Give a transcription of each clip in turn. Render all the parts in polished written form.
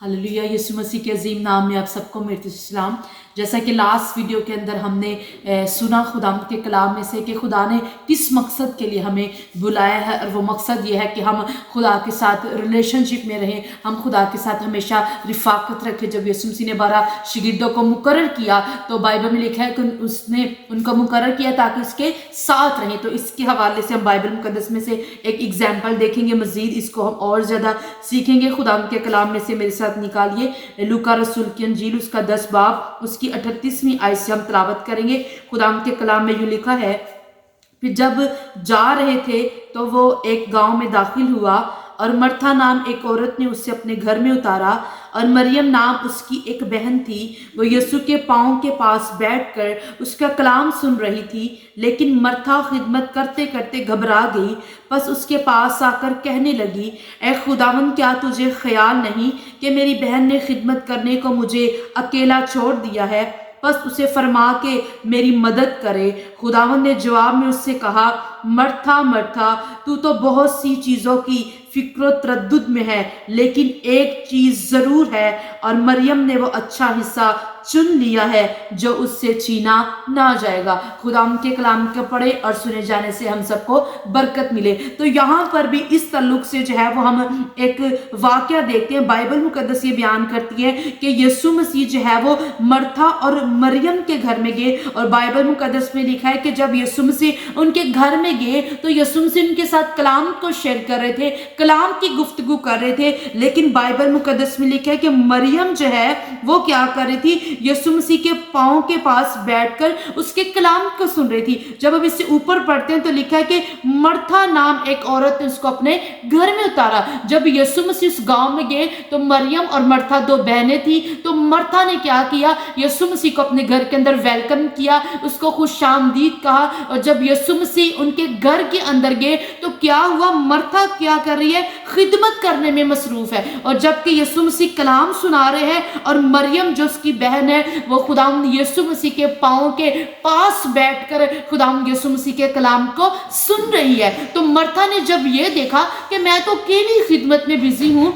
Hallelujah. यीशु मसीह के अजीम नाम में आप सबको मेरे सलाम। जैसा कि लास्ट वीडियो के अंदर हमने सुना खुदाम के कलाम में से कि खुदा ने किस मकसद के लिए हमें बुलाया है, और वो मकसद ये है कि हम खुदा के साथ रिलेशनशिप में रहें, हम खुदा के साथ हमेशा रिफाकत रखें। जब यीशु मसीह ने 12 शागिर्दों को मुकर्रर किया तो बाइबल में लिखा है कि उसने उनको मुकर्रर किया ताकि उसके साथ रहें। तो इसके हवाले से हम बाइबल मुकद्दस में से एक एग्जाम्पल देखेंगे, मजीद इसको हम और ज़्यादा सीखेंगे। खुदा के कलाम में से मेरे साथ निकालिए लूका रसूल की अंजील उसका 10 बाब उसकी 38वीं आयत से हम तिलावत करेंगे। खुदा के कलाम में यूँ लिखा है, फिर जब जा रहे थे तो वो एक गांव में दाखिल हुआ और मर्था नाम एक औरत ने उसे अपने घर में उतारा, और मरियम नाम उसकी एक बहन थी। वो यीशु के पाँव के पास बैठकर उसका कलाम सुन रही थी। लेकिन मर्था खिदमत करते करते घबरा गई, बस उसके पास आकर कहने लगी, ऐ खुदावंद, क्या तुझे ख्याल नहीं कि मेरी बहन ने खिदमत करने को मुझे अकेला छोड़ दिया है? बस उसे फरमा के मेरी मदद करे। खुदावंद ने जवाब में उससे कहा, मर्था मर्था, तू तो बहुत सी चीज़ों की फिक्र तरद्दुद में है, लेकिन एक चीज़ ज़रूर है, और मरियम ने वो अच्छा हिस्सा चुन लिया है जो उससे छीना ना जाएगा। खुदा के कलाम के पढ़े और सुने जाने से हम सबको बरकत मिले। तो यहाँ पर भी इस ताल्लुक से जो है वो हम एक वाक़या देखते हैं। बाइबल मुकद्दस ये बयान करती है कि यीशु मसीह जो है वो मर्था और मरियम के घर में गए, और बाइबल मुकद्दस में लिखा है कि जब यीशु मसीह उनके घर में गए तो यीशु मसीह उनके साथ कलाम को शेयर कर रहे थे, कलाम की गुफ्तगू कर रहे थे। लेकिन बाइबल मुकद्दस में लिखा है कि मरियम जो है वो क्या कर रही थी? यीशु मसीह के पाँव के पास बैठकर उसके कलाम को सुन रही थी। जब अब इससे ऊपर पढ़ते हैं तो लिखा है कि मर्था नाम एक औरत ने उसको अपने घर में उतारा। जब यीशु मसीह उस गांव में गए तो मरियम और मर्था दो बहनें थी। तो मर्था ने क्या किया? यीशु मसीह को अपने घर के अंदर वेलकम किया, उसको खुशामदीद कहा। और जब यीशु मसीह उनके घर के अंदर गए तो क्या हुआ? मर्था क्या कर रही है? खिदमत करने में मसरूफ है। और जबकि यीशु मसीह कलाम सुना रहे हैं और मरियम जो उसकी बहन है वो खुदावंद यीशु मसीह के पाँव के पास बैठकर खुदावंद यीशु मसीह के कलाम को सुन रही है। तो मर्था ने जब ये देखा कि मैं तो अकेली खिदमत में बिजी हूँ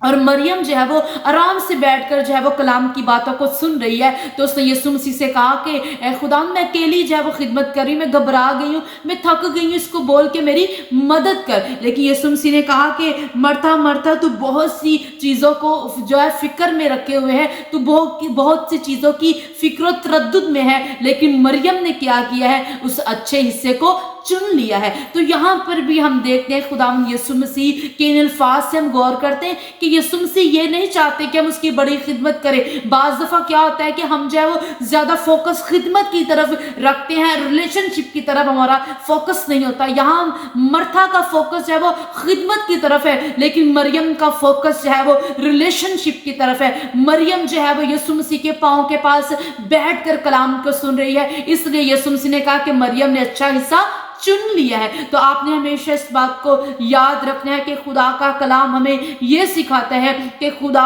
और मरियम जो है वो आराम से बैठकर जो है वो कलाम की बातों को सुन रही है, तो उसने यीशु मसीह से कहा कि ए खुदा, मैं अकेली जो है वो खिदमत कर रही हूँ, मैं घबरा गई हूँ, मैं थक गई हूँ, इसको बोल के मेरी मदद कर। लेकिन यीशु मसीह ने कहा कि मर्था मर्था, तू बहुत सी चीज़ों को जो है फिक्र में रखे हुए है, तू बहुत सी चीज़ों की फिक्र तरद्दुद में है, लेकिन मरियम ने क्या किया है? उस अच्छे हिस्से को चुन लिया है। तो यहाँ पर भी हम देखते हैं खुदावंद यीशु मसीह के इन अल्फाज से हम गौर करते हैं कि यीशु मसीह ये नहीं चाहते कि हम उसकी बड़ी खिदमत करें। बाज़ दफ़ा क्या होता है कि हम जो है वो ज़्यादा फोकस खिदमत की तरफ रखते हैं, रिलेशनशिप की तरफ हमारा फोकस नहीं होता। यहाँ मर्था का फोकस जो है वो खिदमत की तरफ है, लेकिन मरियम का फोकस जो है वो रिलेशनशिप की तरफ है। मरियम जो है वो यीशु मसीह के पाँव के पास बैठकर कलाम को सुन रही है, इसलिए यीशु मसीह ने कहा कि मरियम ने अच्छा हिस्सा चुन लिया है। तो आपने हमेशा इस बात को याद रखना है कि खुदा का कलाम हमें यह सिखाता है कि खुदा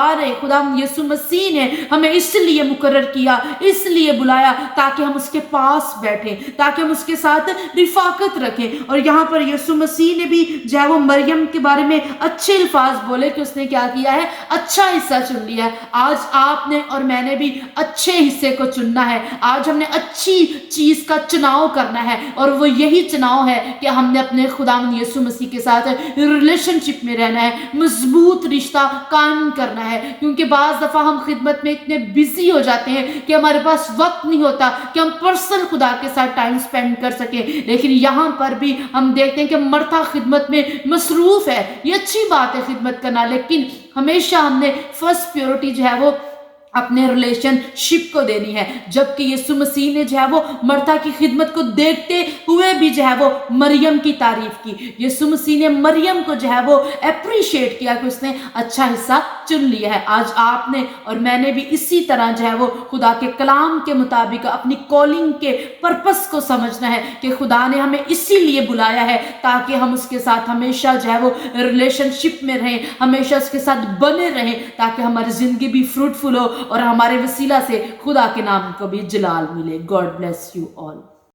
यीशु मसीह ने हमें इसलिए मुकर्रर किया, इसलिए बुलाया ताकि हम उसके पास बैठें, ताकि हम उसके साथ रिफाकत रखें। और यहाँ पर यीशु मसीह ने भी जो है वो मरियम के बारे में अच्छे अल्फाज बोले कि उसने क्या किया है? अच्छा हिस्सा चुन लिया है। आज आपने और मैंने भी अच्छे हिस्से को चुनना है। आज हमने अच्छी चीज का चुनाव करना है, और वो यही चुनाव है कि हमने अपने खुदावंद यीशु मसीह के साथ रिलेशनशिप में रहना है, मजबूत रिश्ता कायम करना है। क्योंकि बाज़ दफ़ा हम खिदमत में इतने बिजी हो जाते हैं कि हमारे पास वक्त नहीं होता कि हम पर्सनल खुदा के साथ टाइम स्पेंड कर सके। लेकिन यहाँ पर भी हम देखते हैं कि मर्था खिदमत में मसरूफ है। ये अच्छी बात है खिदमत करना, लेकिन हमेशा हमने फर्स्ट प्रायोरिटी जो है वो अपने रिलेशनशिप को देनी है। जबकि यीशु मसीह ने जो है वो मर्था की खिदमत को देखते हुए भी जो है वो मरियम की तारीफ की। यीशु मसीह ने मरियम को जो है वो अप्रिशिएट किया कि उसने अच्छा हिस्सा चुन लिया है। आज आपने और मैंने भी इसी तरह जो है वो खुदा के कलाम के मुताबिक अपनी कॉलिंग के पर्पस को समझना है कि खुदा ने हमें इसीलिए बुलाया है ताकि हम उसके साथ हमेशा जो है वो रिलेशनशिप में रहें, हमेशा उसके साथ बने रहें, ताकि हमारी जिंदगी भी फ्रूटफुल हो और हमारे वसीला से खुदा के नाम को भी जलाल मिले। God bless you all.